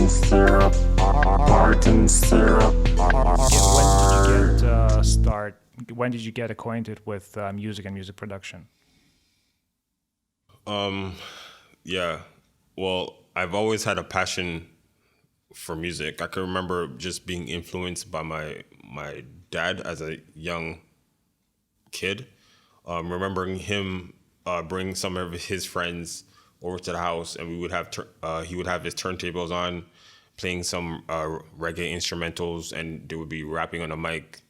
When did you get acquainted with music and music production? Yeah. Well, I've always had a passion for music. I can remember just being influenced by my dad as a young kid. Remembering him bring some of his friends over to the house, and we would have he would have his turntables on, playing some reggae instrumentals, and they would be rapping on a mic,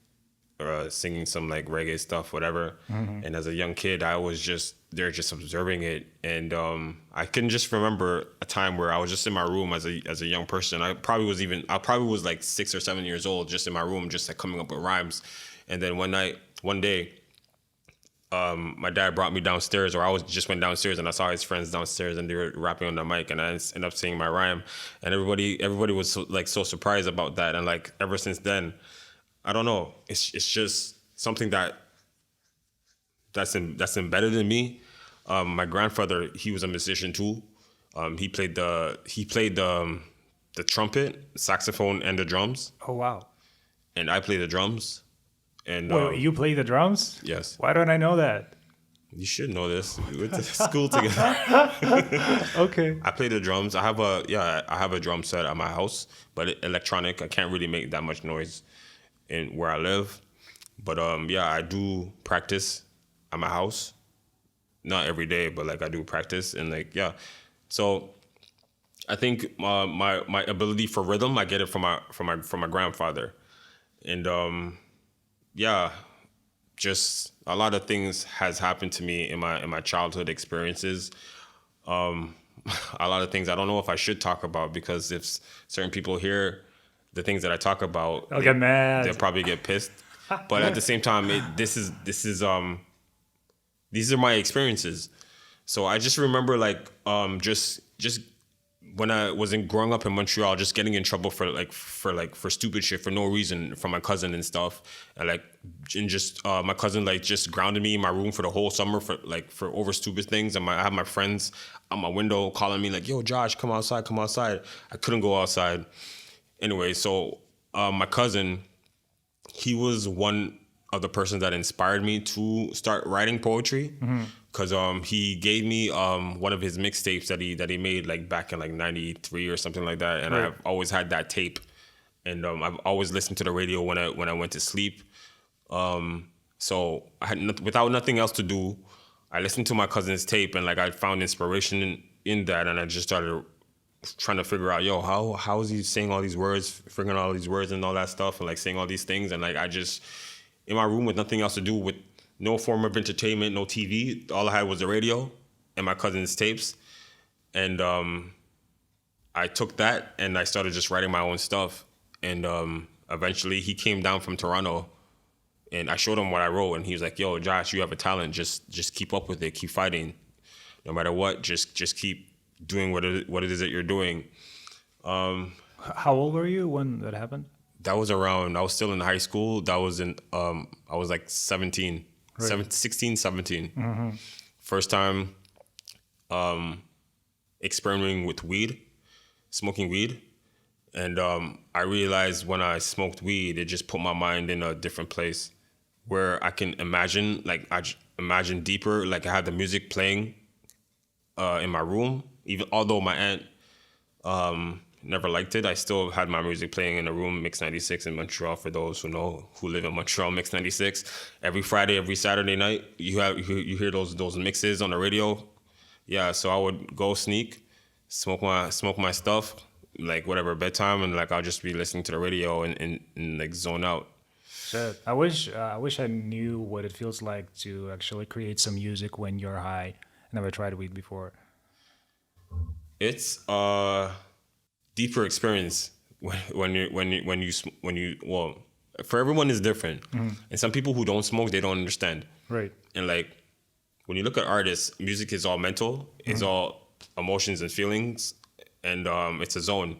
singing some like reggae stuff, whatever. Mm-hmm. And as a young kid, I was just there, just observing it, and I can just remember a time where I was just in my room as a young person. I probably was like 6 or 7 years old, just in my room, just like coming up with rhymes. And then one day, my dad brought me downstairs, or I went downstairs and I saw his friends downstairs and they were rapping on the mic, and I ended up singing my rhyme, and everybody was so surprised about that. And like ever since then, I don't know, it's just something that's embedded in me. My grandfather, he was a musician too. He played the trumpet, saxophone, and the drums. Oh wow! And I play the drums. And wait, you play the drums? Yes. Why don't I know that? You should know this. We went to school together. Okay. I play the drums. I have a drum set at my house, but electronic. I can't really make that much noise in where I live. But I do practice at my house. Not every day, but like I do practice, and like So I think my ability for rhythm, I get it from my grandfather, and just a lot of things has happened to me in my childhood experiences. A lot of things I don't know if I should talk about, because if certain people hear the things that I talk about, they'll get mad. They'll probably get pissed. But at the same time, these are my experiences. So I just remember like just when I wasn't growing up in Montreal, just getting in trouble for stupid shit for no reason from my cousin and stuff, and my cousin like just grounded me in my room for the whole summer for over stupid things, and I have my friends on my window calling me like, "Yo, Josh, come outside." I couldn't go outside. Anyway, so my cousin, he was one of the persons that inspired me to start writing poetry. Mm-hmm. Cause he gave me one of his mixtapes that he made like back in like '93 or something like that, and right. I've always had that tape, and I've always listened to the radio when I went to sleep. So I had without nothing else to do, I listened to my cousin's tape, and like I found inspiration in that, and I just started trying to figure out, how is he saying all these words, figuring out all these words and all that stuff, and like saying all these things, and like I just in my room with nothing else to do, with no form of entertainment, no TV. All I had was the radio and my cousin's tapes. And I took that and I started just writing my own stuff. And eventually he came down from Toronto, and I showed him what I wrote. And he was like, "Yo, Josh, you have a talent. Just keep up with it. Keep fighting. No matter what, just keep doing what it is that you're doing." How old were you when that happened? That was I was still in high school. That was I was like 17. Right. 16, 17. Mm-hmm. First time experimenting with smoking weed. And I realized when I smoked weed, it just put my mind in a different place where I can imagine, like I imagine deeper, like I had the music playing in my room. Even although my aunt never liked it, I still had my music playing in the room. Mix 96 in Montreal, for those who live in Montreal. Mix 96 every Friday, every Saturday night. You hear those mixes on the radio. Yeah, so I would go sneak, smoke my stuff, like whatever, bedtime, and like I'll just be listening to the radio and like zone out. Shit. I wish I knew what it feels like to actually create some music when you're high. I never tried weed before. It's deeper experience when you well, for everyone is different. Mm-hmm. And some people who don't smoke, they don't understand. Right. And like when you look at artists, music is all mental, it's all emotions and feelings, and it's a zone.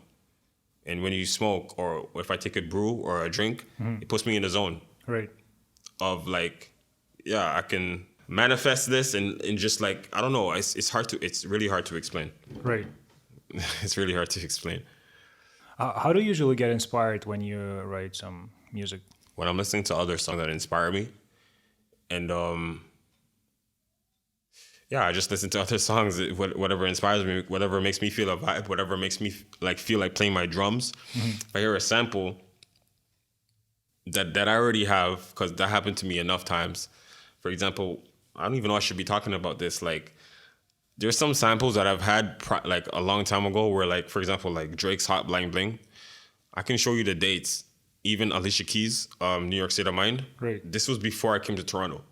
And when you smoke, or if I take a brew or a drink, it puts me in a zone. Right. Of like, I can manifest this and just like, I don't know, it's really hard to explain. Right. It's really hard to explain. How do you usually get inspired when you write some music? When I'm listening to other songs that inspire me, and yeah, I just listen to other songs, whatever inspires me, whatever makes me feel a vibe, whatever makes me like feel like playing my drums. If I hear a sample that I already have, because that happened to me enough times. For example, I don't even know I should be talking about this. Like, there's some samples that I've had like a long time ago, where like, for example, like Drake's "Hot Bling Bling." I can show you the dates. Even Alicia Keys, "New York State of Mind." Great. This was before I came to Toronto.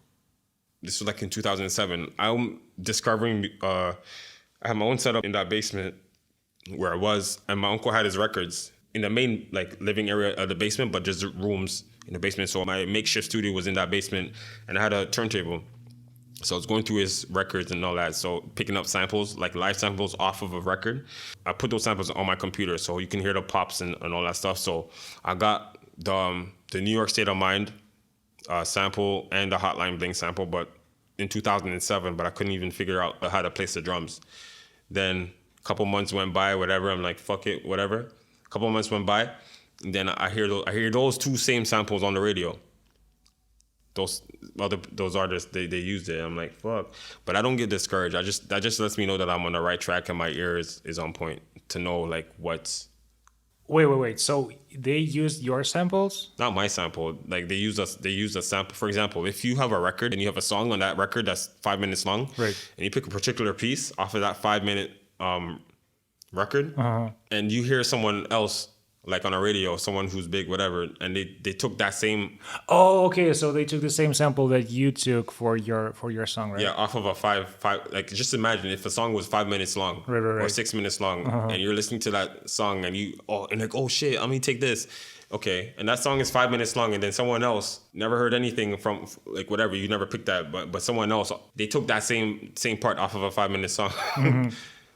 This was like in 2007. I'm discovering. I had my own setup in that basement where I was, and my uncle had his records in the main like living area of the basement, but just rooms in the basement. So my makeshift studio was in that basement, and I had a turntable. So I was going through his records and all that. So picking up samples, like live samples off of a record. I put those samples on my computer so you can hear the pops and all that stuff. So I got the New York State of Mind sample and the Hotline Bling sample, but in 2007, but I couldn't even figure out how to place the drums. Then a couple months went by, whatever. I'm like, fuck it, whatever. A couple months went by, and then I hear those two same samples on the radio. Those artists, they used it. I'm like, fuck. But I don't get discouraged. That just lets me know that I'm on the right track and my ear is on point to know like what's Wait. So they used your samples? not my sample. Like they use a sample. For example, if you have a record and you have a song on that record that's 5 minutes long, Right. and you pick a particular piece off of that 5 minute record, and you hear someone else like on a radio, someone who's big, whatever, and they took that same Oh, okay. So they took the same sample that you took for your song, right? yeah off of a five like just imagine if a song was 5 minutes long Right. or 6 minutes long, and you're listening to that song and like, oh shit, I'm gonna take this. Okay, and that song is 5 minutes long, and then someone else never heard anything from like whatever, you never picked that, but someone else, they took that same part off of a 5 minute song.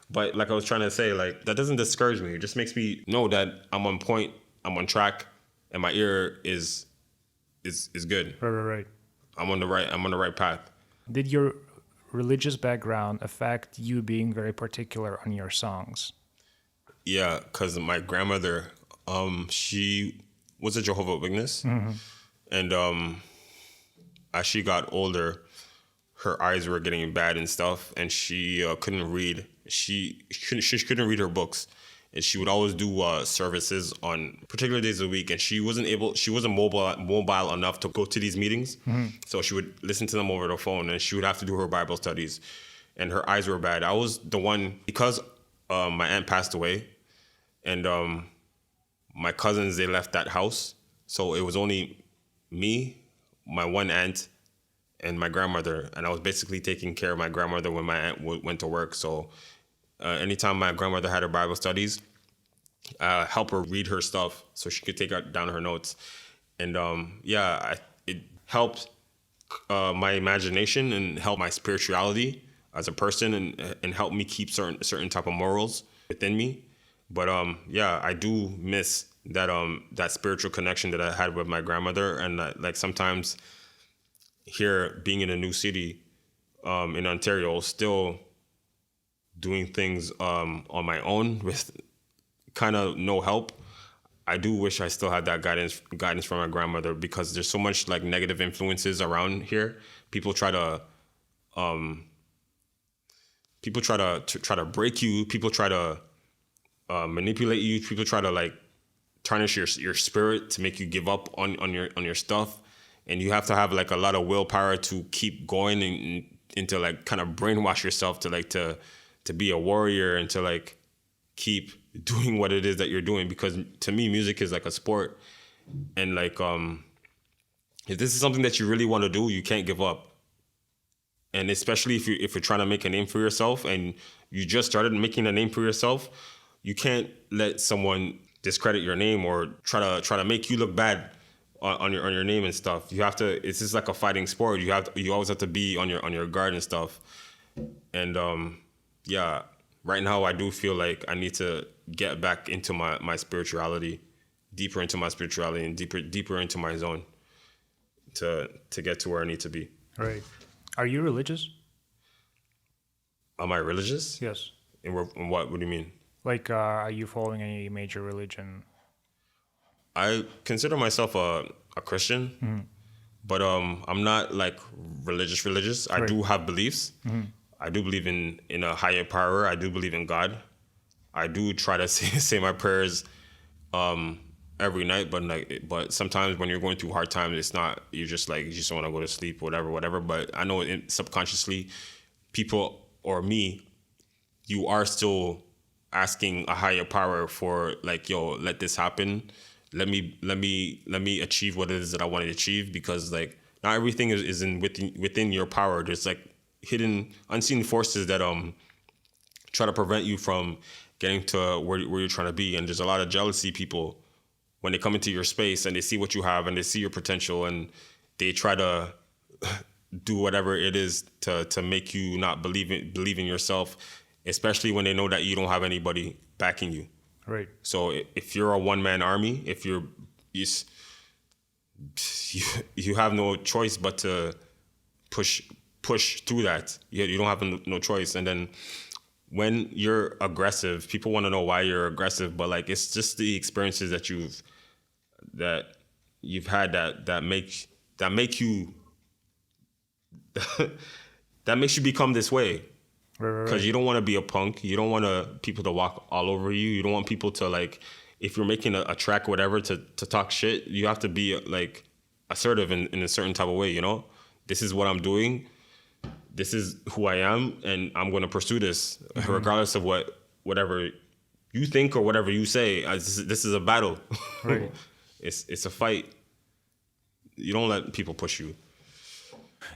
But like I was trying to say, like that doesn't discourage me. It just makes me know that I'm on point, I'm on track, and my ear is good. Right. I'm on the right path. Did your religious background affect you being very particular on your songs? Yeah, because my grandmother, she was a Jehovah's Witness, and as she got older, her eyes were getting bad and stuff, and she couldn't read. She couldn't read her books, and she would always do services on particular days of the week. And she wasn't mobile enough to go to these meetings, so she would listen to them over the phone, and she would have to do her Bible studies, and her eyes were bad. I was the one, because my aunt passed away, and my cousins, they left that house, so it was only me, my one aunt, and my grandmother, and I was basically taking care of my grandmother when my aunt went to work. So anytime my grandmother had her Bible studies, help her read her stuff so she could take down her notes. And it helped my imagination and helped my spirituality as a person, and helped me keep certain type of morals within me. But I do miss that spiritual connection that I had with my grandmother, and like sometimes here, being in a new city in Ontario, still doing things on my own with kind of no help. I do wish I still had that guidance from my grandmother, because there's so much like negative influences around here. People try to break you. People try to manipulate you. People try to like tarnish your spirit to make you give up on your stuff. And you have to have like a lot of willpower to keep going and to like kind of brainwash yourself to like to be a warrior and to like keep doing what it is that you're doing. Because to me, music is like a sport, and like if this is something that you really want to do, you can't give up. And especially if you're trying to make a name for yourself and you just started making a name for yourself, you can't let someone discredit your name or try to make you look bad on your name and stuff. You have to. It's just like a fighting sport. You always have to be on your guard and stuff. And right now I do feel like I need to get back into my spirituality, deeper into my spirituality, and deeper into my zone to get to where I need to be. Right. Are you religious? Am I religious? Yes. In what? What do you mean? Like, are you following any major religion? I consider myself a Christian, but I'm not like religious. I Right. do have beliefs. I do believe in a higher power. I do believe in God. I do try to say my prayers um every night, but sometimes when you're going through hard times, it's not, you're just like, you just want to go to sleep, whatever. But I know subconsciously, people or me, you are still asking a higher power for, like, yo, let this happen. Let me achieve what it is that I want to achieve, because like not everything is within your power. There's like hidden, unseen forces that try to prevent you from getting to where you're trying to be. And there's a lot of jealousy people when they come into your space and they see what you have and they see your potential, and they try to do whatever it is to make you not believe in yourself, especially when they know that you don't have anybody backing you. Right. So if you're a one-man army, if you, you have no choice but to push through that. You don't have no choice. And then when you're aggressive, people want to know why you're aggressive, but like, it's just the experiences that you've had that make you that makes you become this way. Right. Because you don't want to be a punk. You don't want people to walk all over you. You don't want people to, like, if you're making a track or whatever, to talk shit. You have to be like assertive in a certain type of way, you know? This is what I'm doing. This is who I am, and I'm going to pursue this regardless of whatever you think or whatever you say. This is a battle. Right. It's a fight. You don't let people push you.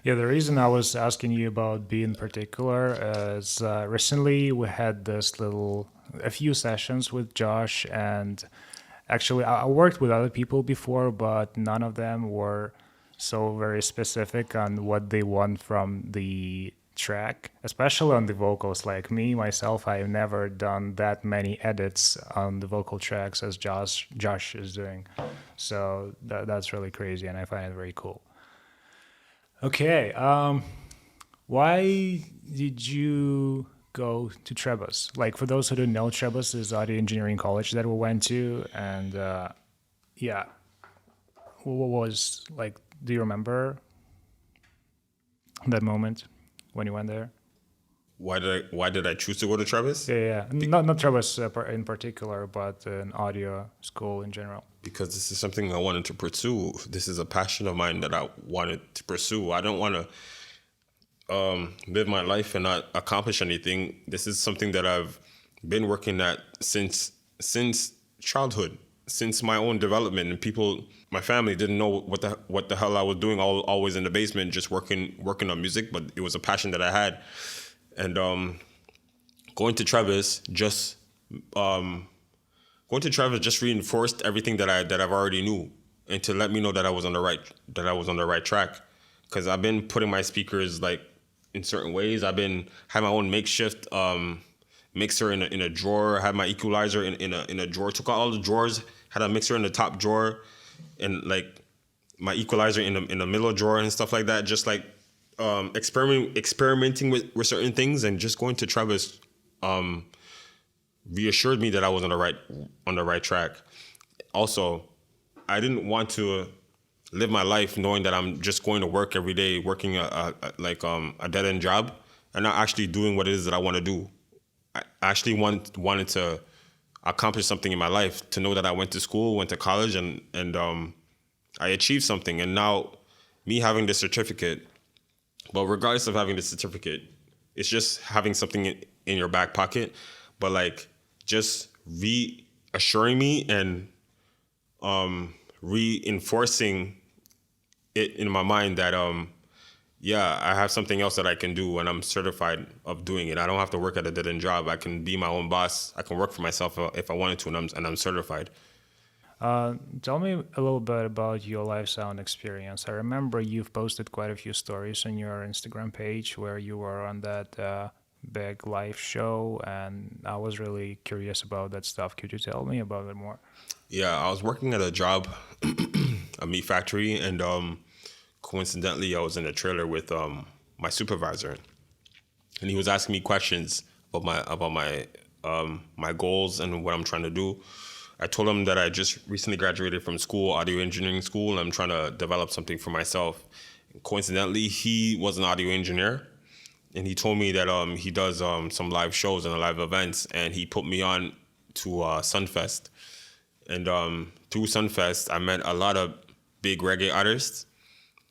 Yeah, the reason I was asking you about B in particular is recently we had a few sessions with Josh, and actually I worked with other people before, but none of them were so very specific on what they want from the track, especially on the vocals. Like me, myself, I've never done that many edits on the vocal tracks as Josh is doing. So that's really crazy, and I find it very cool. Okay. Why did you go to Trebas? Like, for those who don't know, Trebas is audio engineering college that we went to, and yeah, what was like? Do you remember that moment when you went there? Why did I choose to go to Travis? Yeah. Not Trebas in particular, but an audio school in general. Because this is something I wanted to pursue. This is a passion of mine that I wanted to pursue. I don't want to live my life and not accomplish anything. This is something that I've been working at since childhood, since my own development. And my family didn't know what the hell I was doing. Always in the basement, just working on music. But it was a passion that I had, and going to Travis just. Going to Travis just reinforced everything that I've already knew, and to let me know that I was on the right track. Because I've been putting my speakers like in certain ways. Had my own makeshift mixer in a drawer. Had my equalizer in a drawer. Took out all the drawers. Had a mixer in the top drawer, and like my equalizer in the middle drawer and stuff like that. Just like experimenting with certain things, and just going to Travis reassured me that I was on the right track. Also, I didn't want to live my life knowing that I'm just going to work every day, working a dead end job, and not actually doing what it is that I want to do. I actually wanted to accomplish something in my life, to know that I went to school, went to college, and I achieved something. And now, me having this certificate, but regardless of having this certificate, it's just having something in your back pocket, but like just reassuring me and reinforcing it in my mind that I have something else that I can do, and I'm certified of doing it. I don't have to work at a dead-end job. I can be my own boss. I can work for myself if I wanted to, and I'm certified. Tell me a little bit about your live sound experience. I remember you've posted quite a few stories on your Instagram page where you were on that big live show, and I was really curious about that stuff. Could you tell me about it more? Yeah, I was working at a job, a meat factory, and coincidentally, I was in a trailer with my supervisor, and he was asking me questions about my goals and what I'm trying to do. I told him that I just recently graduated from school, audio engineering school, and I'm trying to develop something for myself. Coincidentally, he was an audio engineer, and he told me that he does some live shows and live events, and he put me on to Sunfest. And through Sunfest, I met a lot of big reggae artists,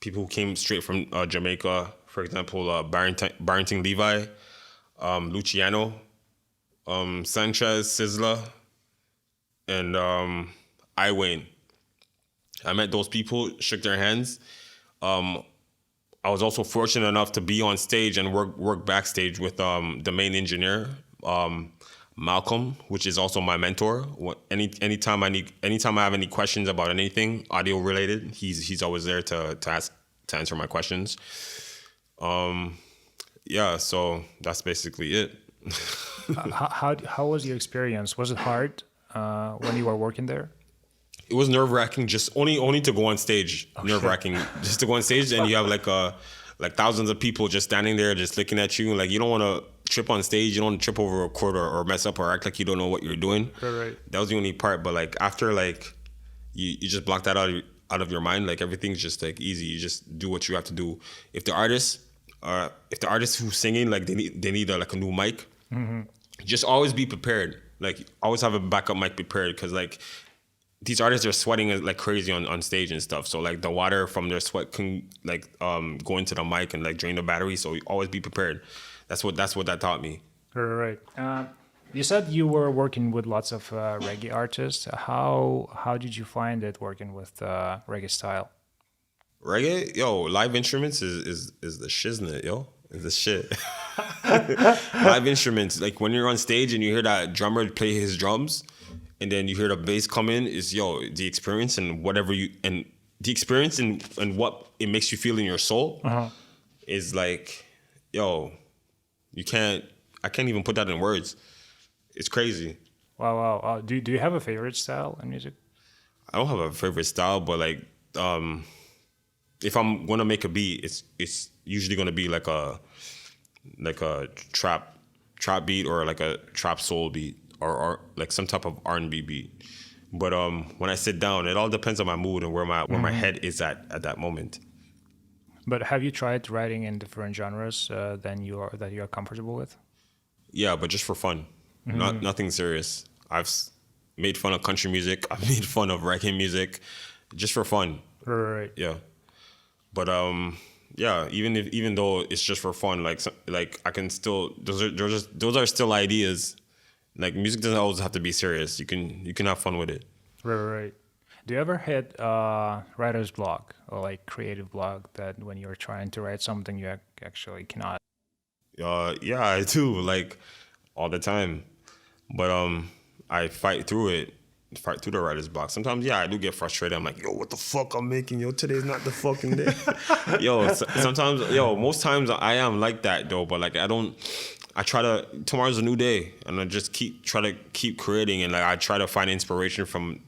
people who came straight from Jamaica. For example, Barrington Levi, Luciano, Sanchez, Sizzla, and Iwayne. I met those people, shook their hands. I was also fortunate enough to be on stage and work backstage with the main engineer, Malcolm, which is also my mentor. Anytime I have any questions about anything audio related, he's always there to answer my questions. Yeah, so that's basically it. How was your experience? Was it hard when you were working there? It was nerve-wracking, just only to go on stage. Nerve-wracking, just to go on stage, and you have like thousands of people just standing there, just looking at you. Like, you don't want to trip on stage, you don't want to trip over a chord or mess up or act like you don't know what you're doing. Right. That was the only part. But like after, like you just block that out of your mind. Like everything's just like easy. You just do what you have to do. If the artist who's singing, like they need like a new mic, just always be prepared. Like always have a backup mic prepared, because like these artists are sweating like crazy on stage and stuff. So like the water from their sweat can like go into the mic and like drain the battery. So always be prepared. That's what that taught me. Right. You said you were working with lots of reggae artists. How did you find it working with reggae style? Reggae, yo, live instruments is the shiznit, yo. Is the shit. Live instruments, like when you're on stage and you hear that drummer play his drums, and then you hear the bass come in, is the experience and the experience and what it makes you feel in your soul is like, yo, I can't even put that in words. It's crazy. Wow. Do you have a favorite style in music? I don't have a favorite style, but like if I'm gonna make a beat, it's usually gonna be like a trap beat or like a trap soul beat. Or like some type of R&B beat. But when I sit down, it all depends on my mood and where my head is at that moment. But have you tried writing in different genres that you are comfortable with? Yeah, but just for fun. Nothing serious. I've made fun of country music. I've made fun of reggae music, just for fun. Right. Yeah. But yeah, even though it's just for fun, like I can still those are still ideas. Like music doesn't always have to be serious. You can have fun with it. Right. Do you ever hit writer's block or like creative block that when you're trying to write something you actually cannot? Yeah, I do, like all the time. But I fight through the writer's block. Sometimes, yeah, I do get frustrated. I'm like, yo, what the fuck I'm making? Yo, today's not the fucking day. Sometimes, most times I am like that though. But like tomorrow's a new day, and I just try to keep creating, and like I try to find inspiration from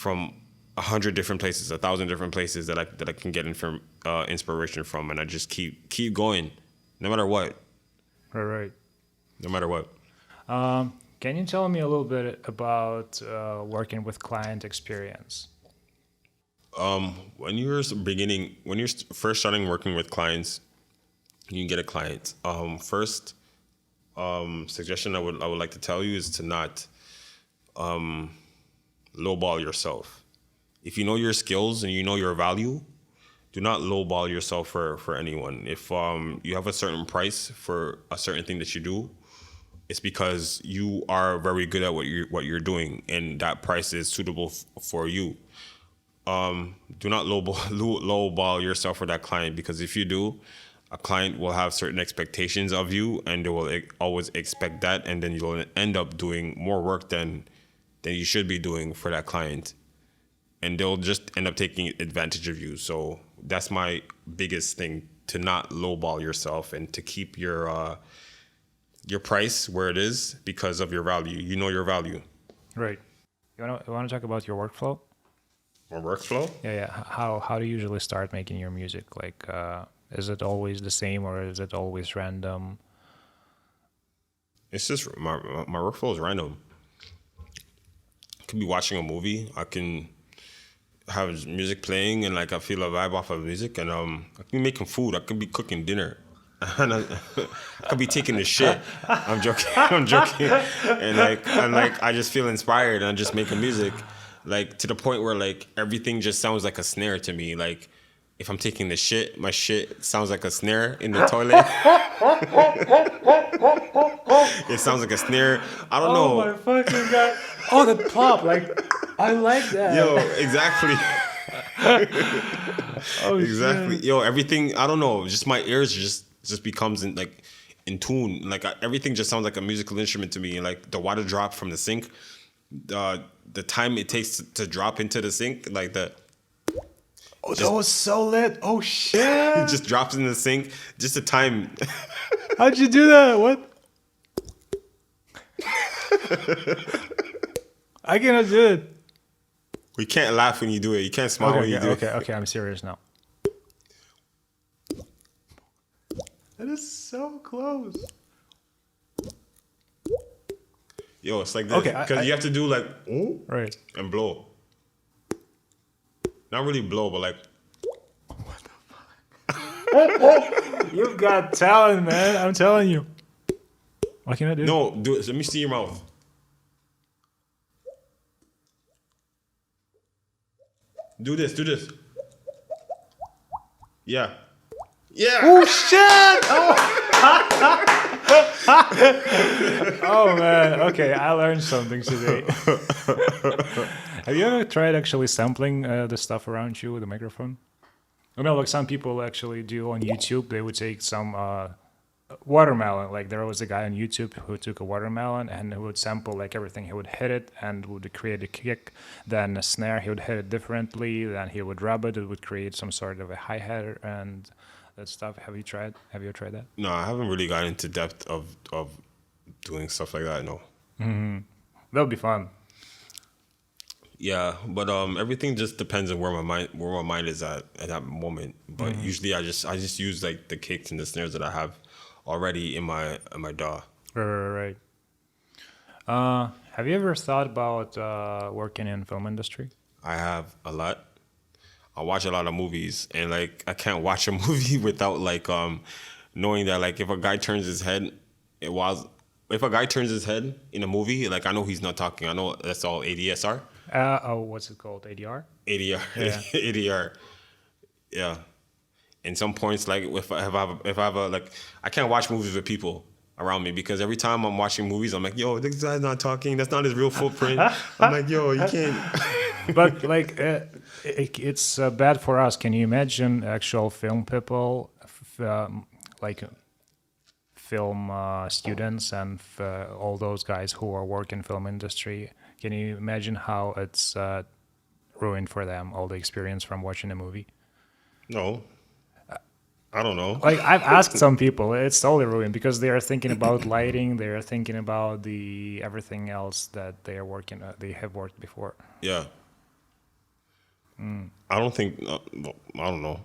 100 different places, 1,000 different places that I can get inspiration from, and I just keep going, no matter what. Right. No matter what. Can you tell me a little bit about working with client experience? When you're first starting working with clients, you can get a client. First suggestion I would like to tell you is to not lowball yourself. If you know your skills and you know your value, do not lowball yourself for anyone. If you have a certain price for a certain thing that you do, it's because you are very good at what you're doing, and that price is suitable for you. Do not lowball yourself for that client, because if you do, a client will have certain expectations of you, and they will always expect that, and then you'll end up doing more work than you should be doing for that client, and they'll just end up taking advantage of you. So that's my biggest thing, to not lowball yourself and to keep your price where it is because of your value. You know your value. Right. You want to talk about your workflow? My workflow? Yeah. How do you usually start making your music? Like, is it always the same or is it always random? It's just my workflow is random. I could be watching a movie. I can have music playing and like I feel a vibe off of music, and I can be making food. I could be cooking dinner. And I could be taking the shit. I'm joking. I'm joking. And I just feel inspired and I'm just making music, like to the point where like everything just sounds like a snare to me. Like if I'm taking the shit, my shit sounds like a snare in the toilet. It sounds like a snare. I don't know. Oh my fucking god! Oh, the plop! Like, I like that. Yo, exactly. Oh, Exactly. shit. Yo, everything. I don't know. Just my ears just becomes in tune. Like everything just sounds like a musical instrument to me. And like the water drop from the sink, the time it takes to drop into the sink, like the Oh, that was so lit. Oh shit! it just drops in the sink. Just the time. How'd you do that? What? I cannot do it. We can't laugh when you do it. You can't smile when you do it. Okay. I'm serious now. That is so close. Yo, it's like this. Okay, Because you have to do like ooh, Right. and blow. Not really blow, but like You've got talent, man. I'm telling you. What can I do? no. Do it. Let me see your mouth. Do this. Do this. Yeah. Yeah. Oh shit! Oh man. Okay, I learned something today. Have you ever tried actually sampling the stuff around you with a microphone? I know, like some people actually do on YouTube. They would take some watermelon. Like there was a guy on YouTube who took a watermelon and he would sample like everything. He would hit it and would create a kick. Then a snare, he would hit it differently. Then he would rub it. It would create some sort of a hi-hat and that stuff. Have you tried that? No, I haven't really gotten into depth of doing stuff like that. No. That would be fun. Yeah, but everything just depends on where my mind is at that moment. But usually I just use like the kicks and the snares that I have already in my DAW. Right. Have you ever thought about working in film industry? I have a lot. I watch a lot of movies, and like I can't watch a movie without like knowing that like if a guy turns his head, if a guy turns his head in a movie, like I know he's not talking. I know that's all ADSR. What's it called? ADR? ADR. Yeah. ADR. Yeah. In some points, like if I have a like, I can't watch movies with people around me because every time I'm watching movies, I'm like, yo, this guy's not talking. That's not his real footprint. I'm like, yo, you can't. But like, it's bad for us. Can you imagine actual film people, like film students and all those guys who are working film industry? Can you imagine how it's ruined for them, all the experience from watching a movie? No. I don't know. Like I've asked some people, it's totally ruined because they are thinking about lighting, they are thinking about the everything else that they are working, they have worked before. Yeah. I don't think. I don't know.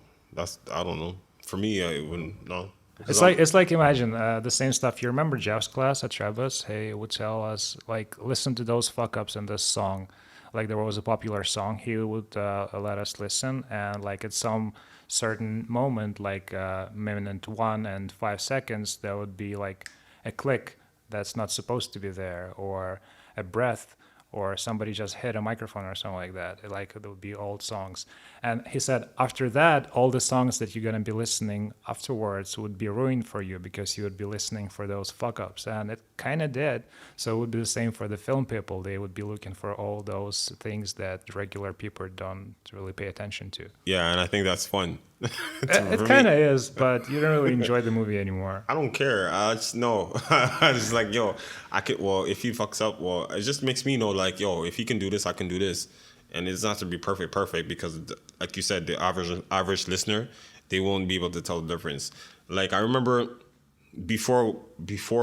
I don't know. For me, it wouldn't. No. It's like imagine the same stuff. You remember Jeff's class at Travis? He would tell us like listen to those fuck ups in this song. Like there was a popular song, he would let us listen, and like at some certain moment, like minute 1 and 5 seconds, there would be like a click that's not supposed to be there, or a breath, or somebody just hit a microphone or something like that. Like there would be old songs. And he said after that, all the songs that you're going to be listening afterwards would be ruined for you because you would be listening for those fuck ups. And it kind of did. So it would be the same for the film people. They would be looking for all those things that regular people don't really pay attention to. Yeah, and I think that's fun. It kind of is, but you don't really enjoy the movie anymore. I don't care. I just know. I just like, yo, I could. Well, if he fucks up, well, it just makes me know, like, yo, if he can do this, I can do this. And it's not to be perfect, because, like you said, the average listener, they won't be able to tell the difference. Like I remember before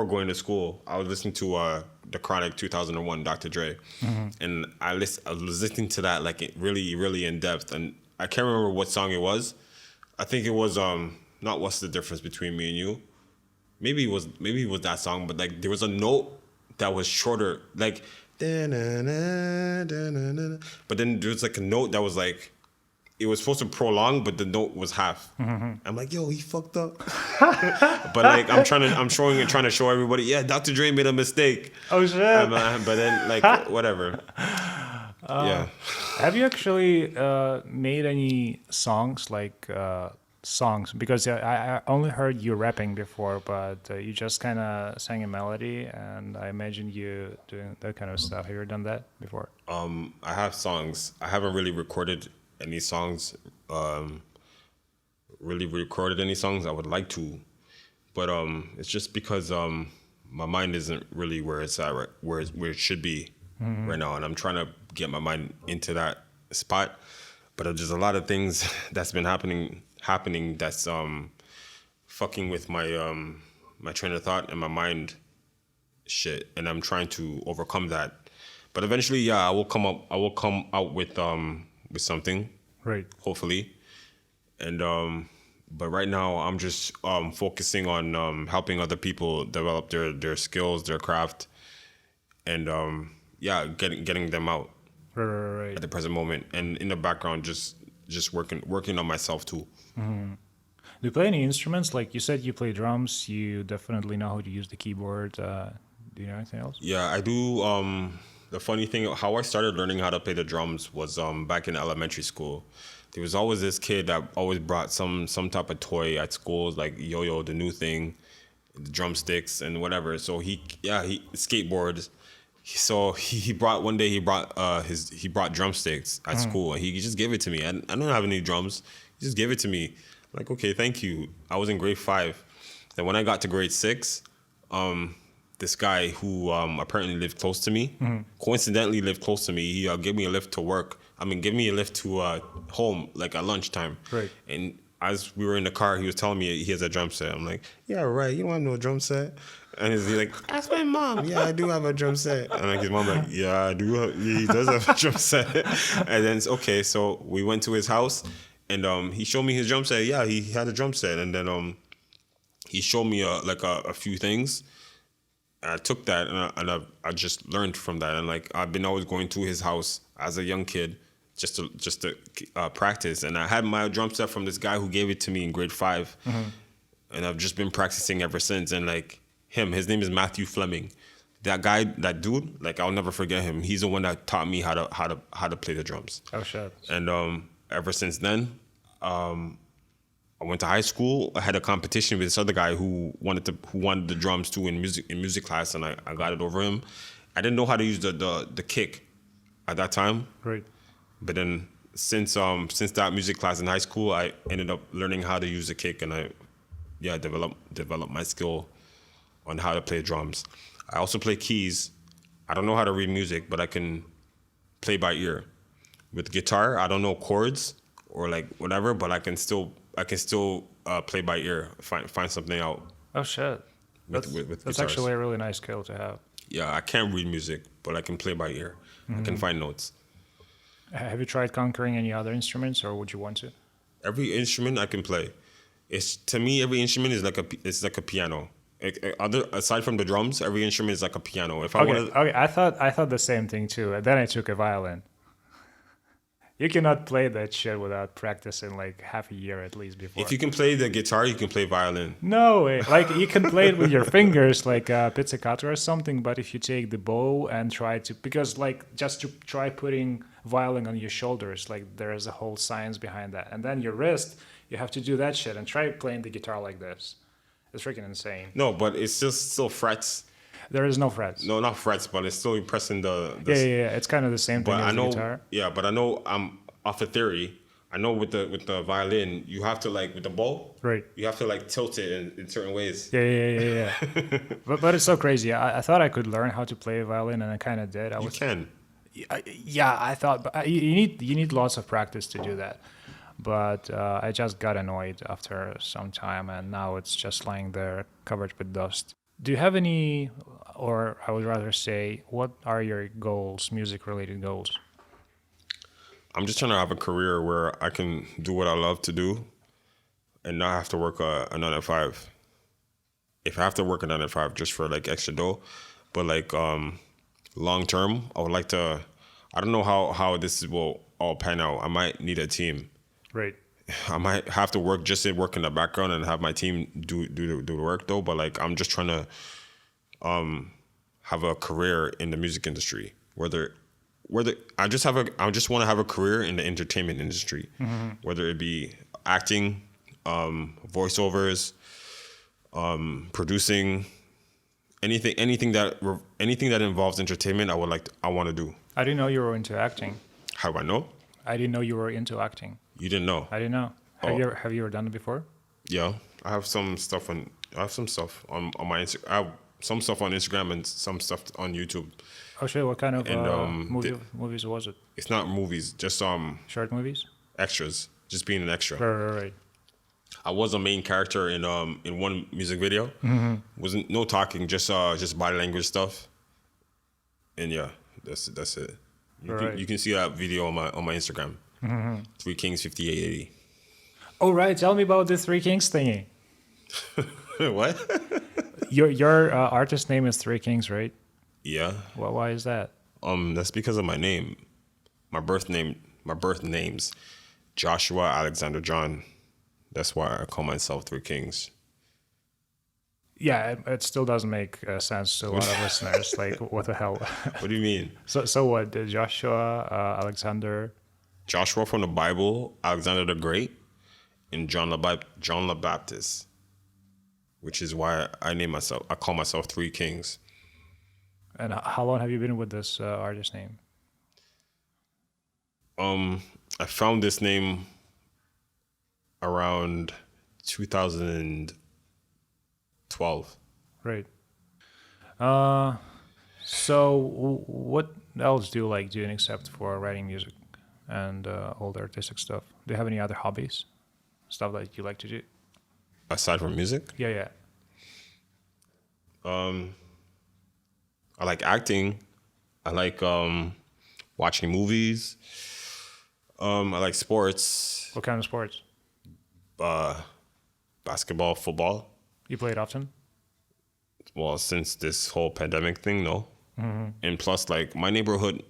going to school, I was listening to the Chronic 2001, Dr. Dre, and I was listening to that like really, really in depth, and I can't remember what song it was. I think it was not What's the Difference Between Me and You. maybe it was that song, but like there was a note that was shorter, like da-na-na, but then there was like a note that was like it was supposed to prolong, but the note was half. I'm like, yo, he fucked up. But like I'm trying to show everybody, yeah, Dr. Dre made a mistake. Oh shit! But then like whatever. Yeah. Have you actually made any songs like songs? Because I only heard you rapping before, but you just kind of sang a melody, and I imagine you doing that kind of stuff. Have you ever done that before? I have songs. I haven't really recorded any songs. Really recorded any songs. I would like to, but it's just because my mind isn't really where it's at, right, where it should be right now, and I'm trying to get my mind into that spot. But there's a lot of things that's been happening that's fucking with my my train of thought and my mind shit, and I'm trying to overcome that. But eventually, yeah, I will come out with something, Right. hopefully. And but right now I'm just focusing on helping other people develop their skills, their craft, and yeah, getting them out Right. at the present moment, and in the background just working on myself too. Do you play any instruments? Like you said, you play drums. You definitely know how to use the keyboard. Do you know anything else? Yeah, I do. The funny thing, how I started learning how to play the drums was back in elementary school. There was always this kid that always brought some type of toy at schools, like yo-yo, the new thing, the drumsticks and whatever. So he skateboards. So he brought one day he brought drumsticks at school, and he just gave it to me. I don't have any drums. He just gave it to me. I'm like, okay, thank you. I was in grade 5. Then when I got to grade 6, this guy who apparently lived close to me, coincidentally lived close to me. He gave me a lift to work. Give me a lift to home, like at lunchtime. Right. And as we were in the car, he was telling me he has a drum set. I'm like, yeah, right. You don't have no drum set. And he's like, ask my mom. Yeah, I do have a drum set. And like his mom like, yeah, I do. He does have a drum set. And then okay, so we went to his house, and he showed me his drum set. Yeah, he had a drum set, and then he showed me a few things. And I took that, and I just learned from that. And like I've been always going to his house as a young kid just to practice. And I had my drum set from this guy who gave it to me in grade 5, and I've just been practicing ever since. And like his name is Matthew Fleming. That guy, that dude, like I'll never forget him. He's the one that taught me how to play the drums. Oh shit! And ever since then, I went to high school. I had a competition with this other guy who wanted the drums too in music class, and I got it over him. I didn't know how to use the kick at that time. Right. But then since that music class in high school, I ended up learning how to use the kick, and I developed my skill on how to play drums. I also play keys. I don't know how to read music, but I can play by ear. With guitar, I don't know chords or like whatever, but I can still play by ear, find something out. Oh shit! With That's guitars. actually a really nice skill to have. Yeah, I can't read music, but I can play by ear. I can find notes. Have you tried conquering any other instruments, or would you want to? Every instrument I can play. To me, every instrument is like a piano. Aside from the drums, every instrument is like a piano. If I Okay, I thought the same thing too. And then I took a violin. You cannot play that shit without practicing like half a year at least before. If you can play the guitar, you can play violin. No way. Like you can play it with your fingers, like pizzicato or something. But if you take the bow and try to, because like just to try putting violin on your shoulders, like there is a whole science behind that. And then your wrist, you have to do that shit and try playing the guitar like this. It's freaking insane. No, but it's just still frets. There is no frets. No, not frets, but it's still pressing the Yeah. It's kind of the same thing But as I know, the guitar. yeah, but I know I'm off of theory. I know with the violin, you have to like with the bow, Right. You have to like tilt it in certain ways. Yeah. but it's so crazy. I thought I could learn how to play a violin, and I kind of did. You can. Yeah, I thought, but you need lots of practice to do that. But I just got annoyed after some time, and now it's just lying there covered with dust. Do you have any, or I would rather say, what are your goals, music-related goals? I'm just trying to have a career where I can do what I love to do and not have to work a 9 to 5. if I have to work a 9 to 5 just for like extra dough, but like long term, I would like to. I don't know how this will all pan out. I might need a team. Right. I might have to work in the background and have my team do the work though. But like I'm just trying to have a career in the music industry. Whether I just want to have a career in the entertainment industry, whether it be acting, voiceovers, producing, anything that involves entertainment. I want to do. I didn't know you were into acting. How do I know? I didn't know you were into acting. You didn't know? I didn't know. Oh. Have you ever done it before? Yeah, I have some stuff on my Instagram. I have some stuff on Instagram and some stuff on YouTube. Oh shit! What kind of And, movies was it? It's not movies, just Short movies? extras, just being an extra. Right. I was a main character in one music video. Wasn't no talking, just body language stuff. And yeah, that's it. You can see that video on my Instagram. Threekingz 5880. Oh right, tell me about the Threekingz thingy. What? Your artist name is Threekingz, right? Yeah. Why is that? That's because of my name, my birth name's Joshua Alexander John. That's why I call myself Threekingz. Yeah, it still doesn't make sense to a lot of listeners. Like, what the hell? What do you mean? So what? Joshua, Alexander. Joshua from the Bible, Alexander the Great, and John the Baptist, which is why I call myself Threekingz. And how long have you been with this artist name? I found this name around 2012. Right. So what else do you like doing except for writing music and all the artistic stuff? Do you have any other hobbies? Stuff that you like to do? Aside from music? Yeah. I like acting. I like watching movies. I like sports. What kind of sports? Basketball, football. You play it often? Well, since this whole pandemic thing, no. And plus, like, my neighborhood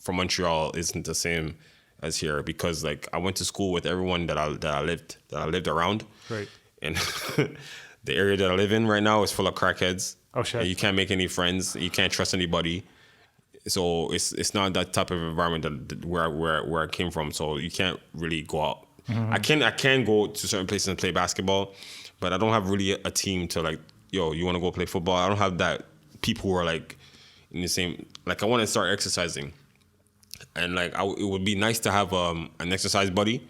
from Montreal isn't the same as here because, like, I went to school with everyone that I lived around. Right. And the area that I live in right now is full of crackheads. Oh shit! And you can't make any friends. You can't trust anybody. So it's not that type of environment that where I came from. So you can't really go out. I can go to certain places and play basketball, but I don't have really a team to like. Yo, you want to go play football? I don't have that. People who are like in the same. Like I want to start exercising, and like it would be nice to have an exercise buddy.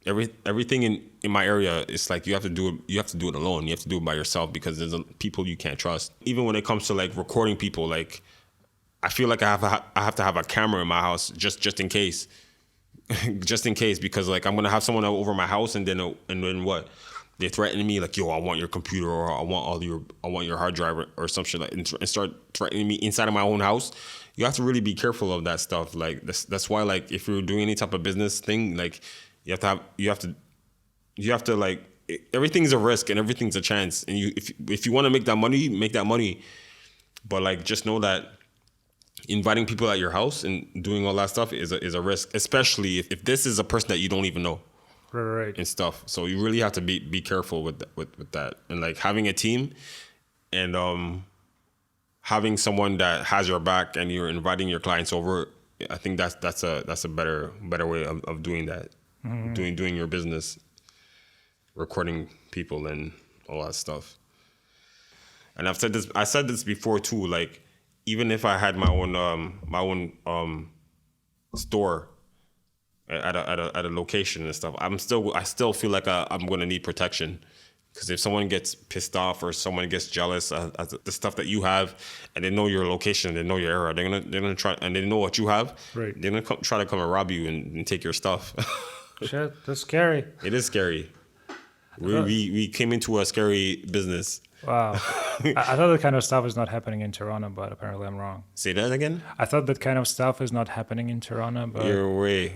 Everything in my area is like you have to do it alone. You have to do it by yourself because there's people you can't trust. Even when it comes to like recording people, like I feel like I have to have a camera in my house just in case. Just in case, because like I'm gonna have someone over my house and then what? They threaten me like, yo, I want your computer or I want your hard drive or some shit like, and start threatening me inside of my own house. You have to really be careful of that stuff. Like that's why like if you're doing any type of business thing, like you have to like everything's a risk and everything's a chance. And if you want to make that money. But like just know that inviting people at your house and doing all that stuff is a risk, especially if this is a person that you don't even know. Right. And stuff. So you really have to be careful with that. And like having a team and having someone that has your back and you're inviting your clients over, I think that's a better way of doing that. Doing your business, recording people and all that stuff. And I said this before too, like even if I had my own store at a location and stuff, I still feel like I'm gonna need protection, because if someone gets pissed off or someone gets jealous at the stuff that you have, and they know your location, they know your area, they're gonna try, and they know what you have. Right. They're gonna try to come and rob you and take your stuff. Shit, that's scary. It is scary. We came into a scary business. Wow. I thought that kind of stuff is not happening in Toronto, but apparently I'm wrong. Say that again? I thought that kind of stuff is not happening in Toronto, but... You're way.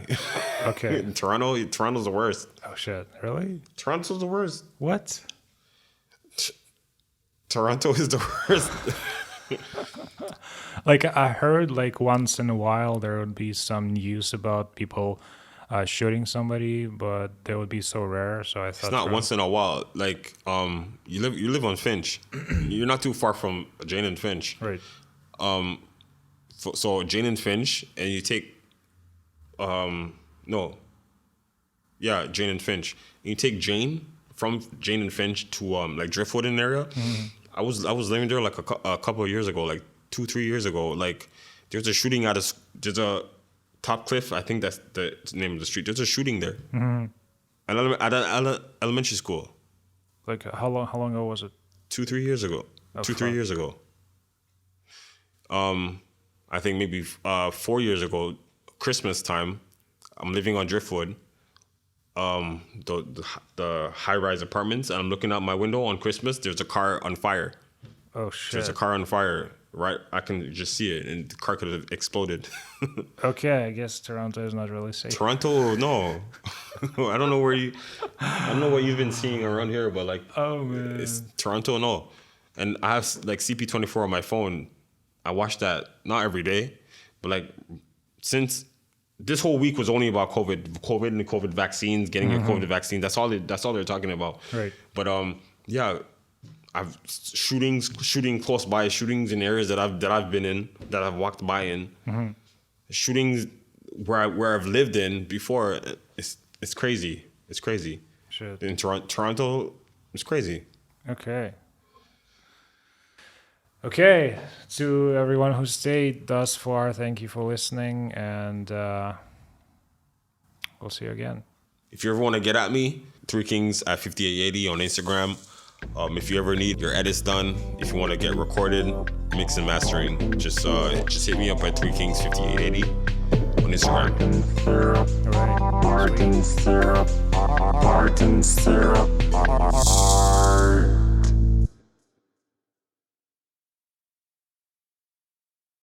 Okay. Toronto's the worst. Oh, shit. Really? Toronto's the worst. What? Toronto is the worst. Like I heard, like once in a while there would be some news about people shooting somebody, but they would be so rare. So I thought It's not once in a while. Like you live on Finch. You're not too far from Jane and Finch. Right. So Jane and Finch, and you take Jane and Finch. And you take Jane from Jane and Finch to like Driftwood in area. Mm-hmm. I was living there like a couple of years ago, like 2-3 years ago. Like there's a shooting there's a Top Cliff, I think that's the name of the street. There's a shooting there. Mm-hmm. At an elementary school. Like how long ago was it? 2-3 years ago. Oh, 2-3 years ago. I think maybe 4 years ago, Christmas time. I'm living on Driftwood, the high-rise apartments, and I'm looking out my window on Christmas. There's a car on fire. Oh shit! There's a car on fire. Right, I can just see it, and the car could have exploded. Okay, I guess Toronto is not really safe. Toronto, no. I don't know what you've been seeing around here, but like, Oh man, it's Toronto, no. And I have like CP24 on my phone. I watch that not every day, but like since this whole week was only about COVID and the COVID vaccines, getting your COVID vaccine. That's all they're talking about. Right. But yeah, I've shooting close by, shootings in areas that I've been in, that I've walked by in, shootings where I've lived in before. It's crazy. It's crazy. Shit. In Toronto, it's crazy. Okay. Okay, to everyone who stayed thus far, thank you for listening, and we'll see you again. If you ever want to get at me, Threekingz at 5880 on Instagram. If you ever need your edits done, if you want to get recorded, mix and mastering, just hit me up at Threekingz 5880 on Instagram. All right. Martin syrup.